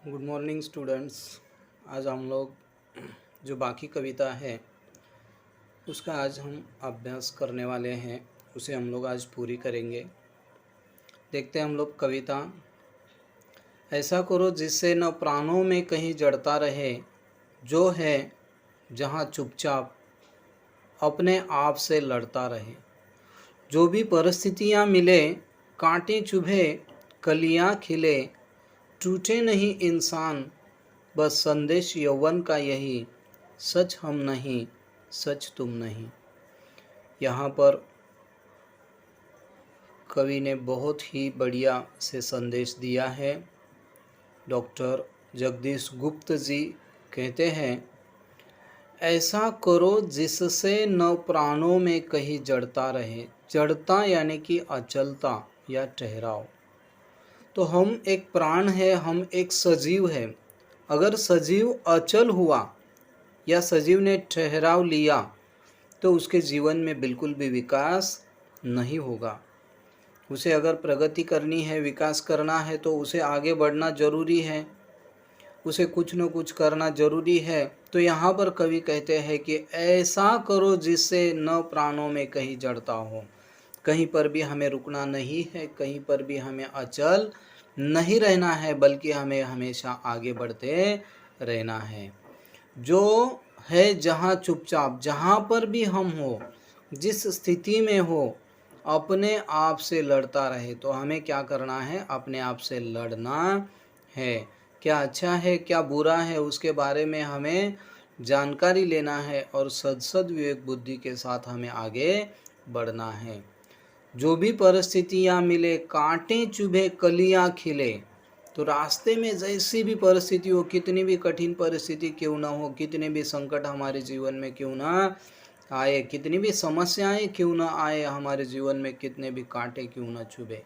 Good morning students. आज हम लोग जो बाकी कविता है उसका आज हम अभ्यास करने वाले हैं। उसे हम लोग आज पूरी करेंगे। देखते हैं हम लोग कविता। ऐसा करो जिससे न प्राणों में कहीं जड़ता रहे, जो है जहाँ चुपचाप अपने आप से लड़ता रहे। जो भी परिस्थितियाँ मिले, कांटे चुभे कलियाँ खिले, टूटे नहीं इंसान, बस संदेश यौवन का यही, सच हम नहीं, सच तुम नहीं। यहाँ पर कवि ने बहुत ही बढ़िया से संदेश दिया है। डॉक्टर जगदीश गुप्त जी कहते हैं, ऐसा करो जिससे न प्राणों में कहीं जड़ता रहे। जड़ता यानी कि अचलता या ठहराव। तो हम एक प्राण है, हम एक सजीव है। अगर सजीव अचल हुआ या सजीव ने ठहराव लिया तो उसके जीवन में बिल्कुल भी विकास नहीं होगा। उसे अगर प्रगति करनी है, विकास करना है, तो उसे आगे बढ़ना जरूरी है, उसे कुछ न कुछ करना जरूरी है। तो यहाँ पर कवि कहते हैं कि ऐसा करो जिससे न प्राणों में कहीं जड़ता हो। कहीं पर भी हमें रुकना नहीं है, कहीं पर भी हमें अचल नहीं रहना है, बल्कि हमें हमेशा आगे बढ़ते रहना है। जो है जहाँ चुपचाप, जहाँ पर भी हम हो, जिस स्थिति में हो, अपने आप से लड़ता रहे। तो हमें क्या करना है? अपने आप से लड़ना है। क्या अच्छा है, क्या बुरा है, उसके बारे में हमें जानकारी लेना है और सद विवेक बुद्धि के साथ हमें आगे बढ़ना है। जो भी परिस्थितियाँ मिले, कांटे चुभे कलियाँ खिले। तो रास्ते में जैसी भी परिस्थिति हो, कितनी भी कठिन परिस्थिति क्यों ना हो, कितने भी संकट हमारे जीवन में क्यों ना आए, कितनी भी समस्याएं क्यों ना आए हमारे जीवन में, कितने भी कांटे क्यों ना चुभे,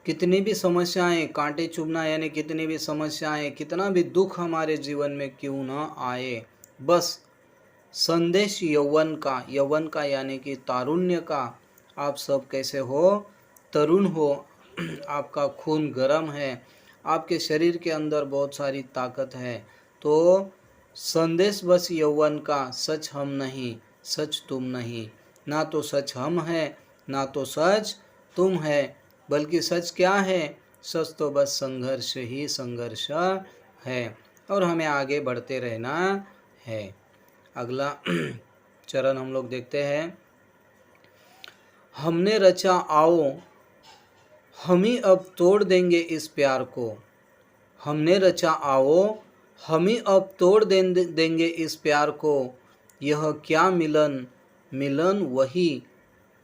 कितनी भी समस्याएं, कांटे चुभना यानी कितनी भी समस्याएं, कितना भी दुख हमारे जीवन में क्यों ना आए, बस संदेश यौवन का, यौवन का यानी कि तारुण्य का। आप सब कैसे हो? तरुण हो, आपका खून गर्म है, आपके शरीर के अंदर बहुत सारी ताकत है। तो संदेश बस यौवन का, सच हम नहीं, सच तुम नहीं। ना तो सच हम है, ना तो सच तुम है, बल्कि सच क्या है? सच तो बस संघर्ष ही संघर्ष है और हमें आगे बढ़ते रहना है। अगला चरण हम लोग देखते हैं। हमने रचा आओ, हम ही अब तोड़ देंगे इस प्यार को। हमने रचा आओ, हम ही अब तोड़ देंगे इस प्यार को। यह क्या मिलन, मिलन वही,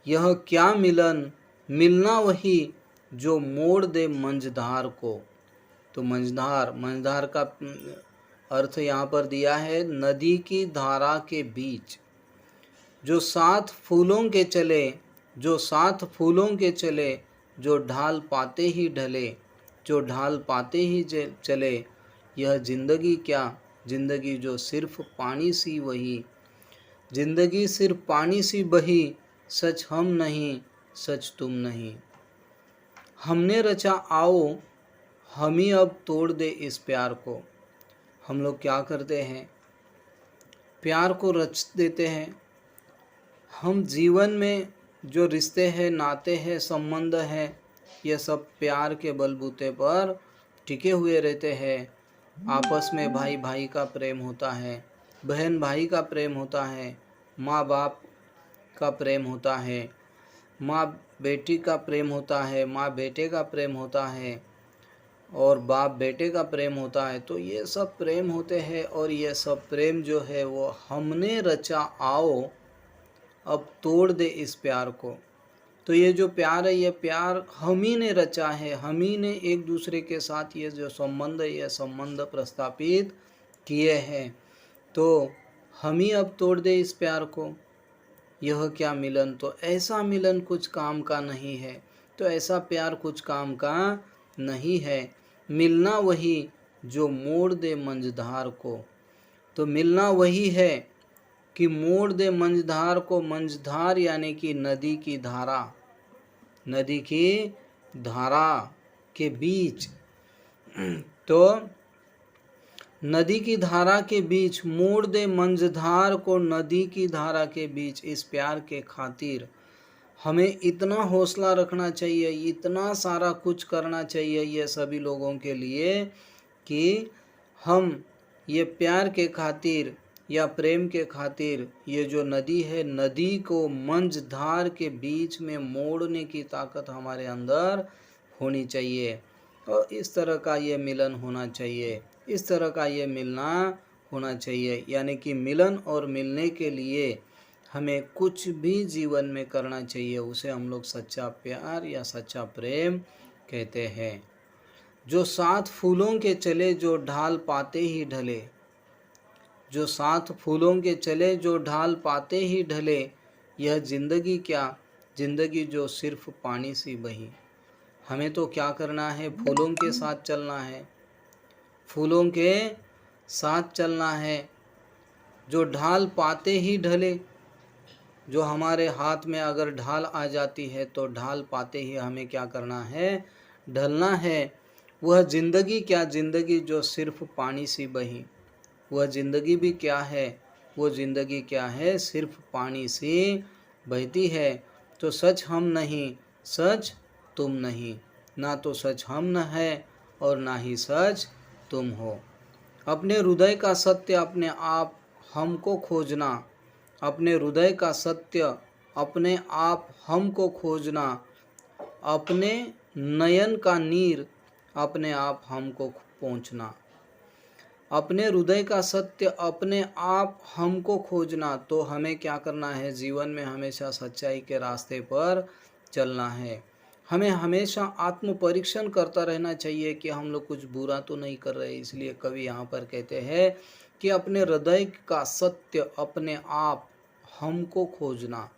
यह क्या मिलन, मिलना वही, जो मोड़ दे मंझधार को। तो मंझधार, मंझधार का अर्थ यहाँ पर दिया है नदी की धारा के बीच। जो सात फूलों के चले, जो सात फूलों के चले, जो ढाल पाते ही ढले, जो ढाल पाते ही चले। यह जिंदगी क्या, जिंदगी जो सिर्फ पानी सी वही, जिंदगी सिर्फ पानी सी बही, सच हम नहीं, सच तुम नहीं। हमने रचा आओ, हम ही अब तोड़ दे इस प्यार को। हम लोग क्या करते हैं? प्यार को रच देते हैं। हम जीवन में जो रिश्ते हैं, नाते हैं, संबंध हैं, ये सब प्यार के बलबूते पर टिके हुए रहते हैं। आपस में भाई भाई का प्रेम होता है, बहन भाई का प्रेम होता है, माँ बाप का प्रेम होता है, माँ बेटी का प्रेम होता है, माँ बेटे का प्रेम होता है, और बाप बेटे का प्रेम होता है। तो ये सब प्रेम होते हैं और ये सब प्रेम जो है वो हमने रचा आओ, अब तोड़ दे इस प्यार को। तो ये जो प्यार है, ये प्यार हम ही ने रचा है, हम ही ने एक दूसरे के साथ ये जो संबंध है, ये संबंध प्रस्थापित किए हैं। तो हम ही अब तोड़ दे इस प्यार को। यह क्या मिलन, तो ऐसा मिलन कुछ काम का नहीं है, तो ऐसा प्यार कुछ काम का नहीं है। मिलना वही जो मोड़ दे मंझधार को। तो मिलना वही है कि मोड़ दे मंझधार को। मंझधार यानी कि नदी की धारा, नदी की धारा के बीच तो नदी की धारा के बीच मोड़ दे मंझधार को, नदी की धारा के बीच। इस प्यार के खातिर हमें इतना हौसला रखना चाहिए, इतना सारा कुछ करना चाहिए ये सभी लोगों के लिए कि हम ये प्यार के खातिर या प्रेम के खातिर ये जो नदी है, नदी को मंझधार के बीच में मोड़ने की ताकत हमारे अंदर होनी चाहिए। और इस तरह का ये मिलन होना चाहिए, इस तरह का ये मिलना होना चाहिए। यानी कि मिलन और मिलने के लिए हमें कुछ भी जीवन में करना चाहिए, उसे हम लोग सच्चा प्यार या सच्चा प्रेम कहते हैं। जो 7 फूलों के चले जो ढाल पाते ही ढले, जो 7 फूलों के चले जो ढाल पाते ही ढले, यह जिंदगी क्या, जिंदगी जो सिर्फ पानी सी बही। हमें तो क्या करना है, फूलों के साथ चलना है, फूलों के साथ चलना है। जो ढाल पाते ही ढले, जो हमारे हाथ में अगर ढाल आ जाती है तो ढाल पाते ही हमें क्या करना है, ढलना है। वह जिंदगी क्या, जिंदगी जो सिर्फ पानी सी बही। वह जिंदगी भी क्या है, वो जिंदगी क्या है, सिर्फ पानी सी बहती है। तो सच हम नहीं, सच तुम नहीं, ना तो सच हम न है और ना ही सच तुम हो। अपने हृदय का सत्य अपने आप हमको खोजना, अपने हृदय का सत्य अपने आप हमको खोजना, अपने नयन का नीर अपने आप हमको पहुँचना। अपने हृदय का सत्य अपने आप हमको खोजना। तो हमें क्या करना है, जीवन में हमेशा सच्चाई के रास्ते पर चलना है। हमें हमेशा आत्म परीक्षण करता रहना चाहिए कि हम लोग कुछ बुरा तो नहीं कर रहे। इसलिए कवि यहाँ पर कहते हैं कि अपने हृदय का सत्य अपने आप हमको खोजना।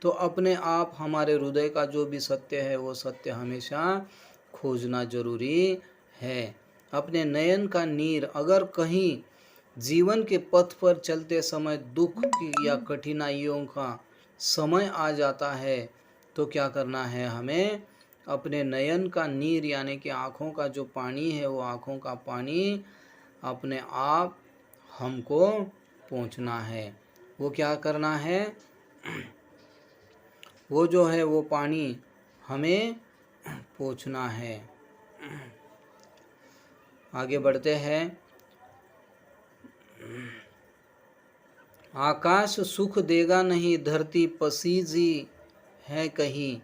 तो अपने आप हमारे हृदय का जो भी सत्य है वो सत्य हमेशा खोजना जरूरी है। अपने नयन का नीर, अगर कहीं जीवन के पथ पर चलते समय दुख की या कठिनाइयों का समय आ जाता है तो क्या करना है, हमें अपने नयन का नीर यानी कि आँखों का जो पानी है, वो आँखों का पानी अपने आप हमको पहुँचना है। वो क्या करना है, वो जो है वो पानी हमें पहुँचना है। आगे बढ़ते हैं। आकाश सुख देगा नहीं, धरती पसीजी है कहीं।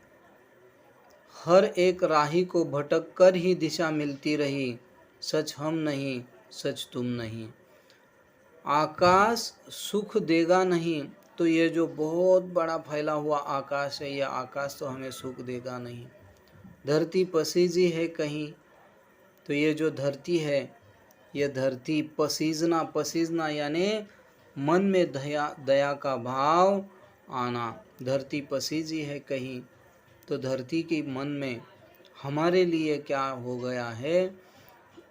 हर एक राही को भटक कर ही दिशा मिलती रही, सच हम नहीं, सच तुम नहीं। आकाश सुख देगा नहीं, तो ये जो बहुत बड़ा फैला हुआ आकाश है, ये आकाश तो हमें सुख देगा नहीं। धरती पसीजी है कहीं, तो ये जो धरती है, ये धरती पसीजना, पसीजना यानी मन में दया का भाव आना। धरती पसीजी है कहीं, तो धरती की मन में हमारे लिए क्या हो गया है,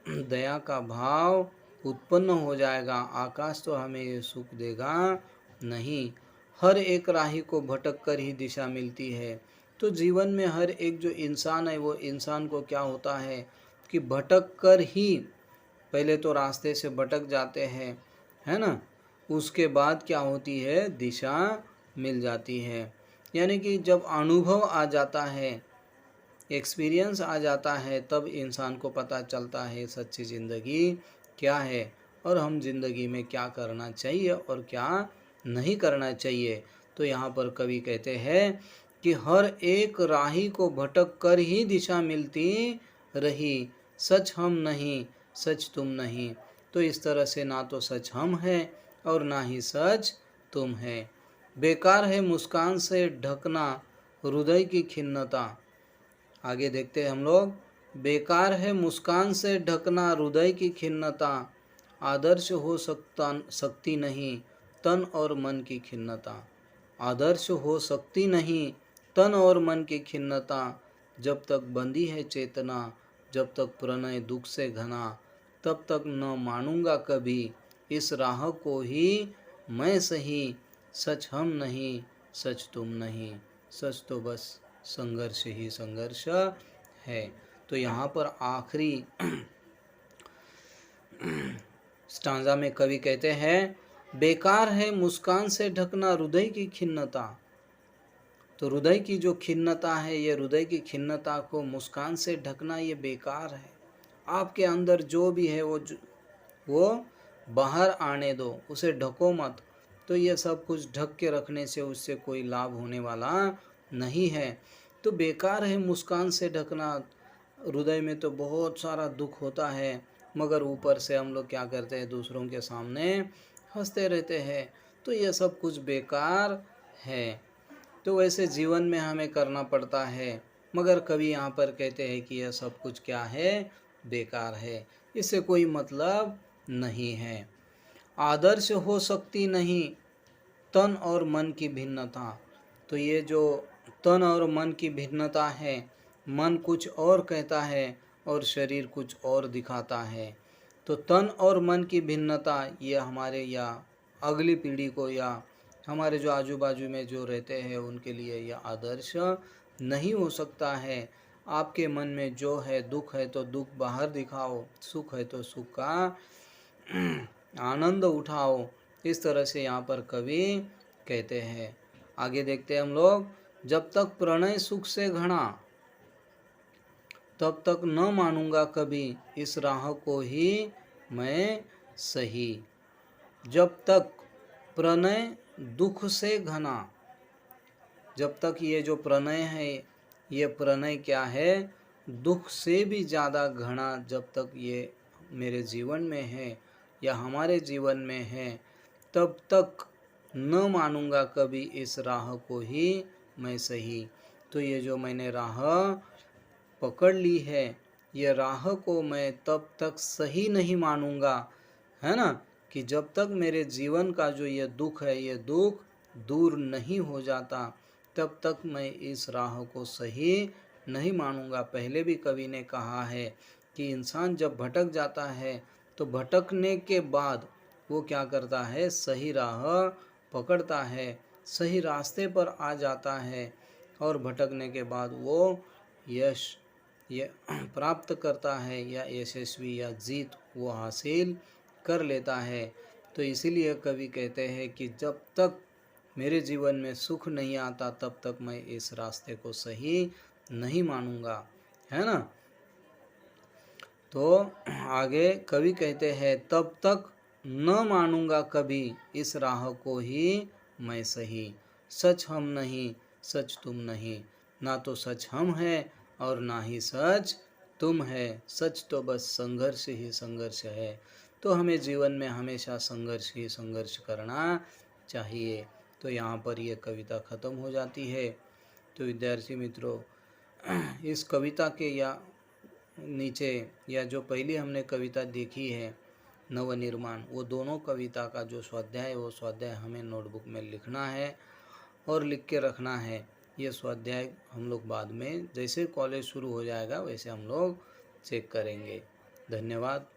दया का भाव उत्पन्न हो जाएगा। आकाश तो हमें ये सुख देगा नहीं। हर एक राही को भटक कर ही दिशा मिलती है। तो जीवन में हर एक जो इंसान है, वो इंसान को क्या होता है कि भटक कर ही, पहले तो रास्ते से भटक जाते हैं, है ना, उसके बाद क्या होती है, दिशा मिल जाती है। यानी कि जब अनुभव आ जाता है, एक्सपीरियंस आ जाता है, तब इंसान को पता चलता है सच्ची ज़िंदगी क्या है और हम ज़िंदगी में क्या करना चाहिए और क्या नहीं करना चाहिए। तो यहाँ पर कवि कहते हैं कि हर एक राही को भटक कर ही दिशा मिलती रही, सच हम नहीं, सच तुम नहीं। तो इस तरह से ना तो सच हम है और ना ही सच तुम है। बेकार है मुस्कान से ढकना हृदय की खिन्नता। आगे देखते हैं हम लोग। बेकार है मुस्कान से ढकना हृदय की खिन्नता, आदर्श हो सकती नहीं तन और मन की खिन्नता। आदर्श हो सकती नहीं तन और मन की खिन्नता, जब तक बंधी है चेतना, जब तक प्रणय दुख से घना, तब तक न मानूंगा कभी इस राह को ही मैं सही। सच हम नहीं, सच तुम नहीं, सच तो बस संघर्ष ही संघर्ष है। तो यहाँ पर आखिरी स्टांजा में कवि कहते हैं, बेकार है मुस्कान से ढकना हृदय की खिन्नता। तो हृदय की जो खिन्नता है, ये हृदय की खिन्नता को मुस्कान से ढकना ये बेकार है। आपके अंदर जो भी है वो बाहर आने दो, उसे ढको मत। तो ये सब कुछ ढक के रखने से उससे कोई लाभ होने वाला नहीं है। तो बेकार है मुस्कान से ढकना। हृदय में तो बहुत सारा दुख होता है, मगर ऊपर से हम लोग क्या करते हैं, दूसरों के सामने हंसते रहते हैं। तो ये सब कुछ बेकार है। तो वैसे जीवन में हमें करना पड़ता है, मगर कवि यहाँ पर कहते हैं कि यह सब कुछ क्या है, बेकार है, इससे कोई मतलब नहीं है। आदर्श हो सकती नहीं तन और मन की भिन्नता। तो ये जो तन और मन की भिन्नता है, मन कुछ और कहता है और शरीर कुछ और दिखाता है। तो तन और मन की भिन्नता ये हमारे या अगली पीढ़ी को या हमारे जो आजू बाजू में जो रहते हैं उनके लिए यह आदर्श नहीं हो सकता है। आपके मन में जो है, दुख है तो दुख बाहर दिखाओ, सुख है तो सुख का आनंद उठाओ। इस तरह से यहाँ पर कवि कहते हैं। आगे देखते हैं हम लोग, जब तक प्रणय सुख से घना तब तक न मानूंगा कभी इस राह को ही मैं सही। जब तक प्रणय दुख से घना, जब तक ये जो प्रणय है, ये प्रणय क्या है, दुख से भी ज़्यादा घना जब तक ये मेरे जीवन में है या हमारे जीवन में है, तब तक न मानूंगा कभी इस राह को ही मैं सही। तो ये जो मैंने राह पकड़ ली है, ये राह को मैं तब तक सही नहीं मानूंगा, है ना, कि जब तक मेरे जीवन का जो ये दुख है, ये दुख दूर नहीं हो जाता, तब तक मैं इस राह को सही नहीं मानूंगा। पहले भी कवि ने कहा है कि इंसान जब भटक जाता है तो भटकने के बाद वो क्या करता है, सही राह पकड़ता है, सही रास्ते पर आ जाता है और भटकने के बाद वो यश ये प्राप्त करता है या यशस्वी या जीत वो हासिल कर लेता है। तो इसीलिए कवि कहते हैं कि जब तक मेरे जीवन में सुख नहीं आता तब तक मैं इस रास्ते को सही नहीं मानूंगा, है ना। तो आगे कवि कहते हैं, तब तक न मानूंगा कभी इस राह को ही मैं सही। सच हम नहीं, सच तुम नहीं, ना तो सच हम है और ना ही सच तुम है, सच तो बस संघर्ष ही संघर्ष है। तो हमें जीवन में हमेशा संघर्ष ही संघर्ष करना चाहिए। तो यहाँ पर यह कविता ख़त्म हो जाती है। तो विद्यार्थी मित्रों, इस कविता के या नीचे या जो पहली हमने कविता देखी है नवनिर्माण, वो दोनों कविता का जो स्वाध्याय है वो स्वाध्याय हमें नोटबुक में लिखना है और लिख के रखना है। ये स्वाध्याय हम लोग बाद में जैसे कॉलेज शुरू हो जाएगा वैसे हम लोग चेक करेंगे। धन्यवाद।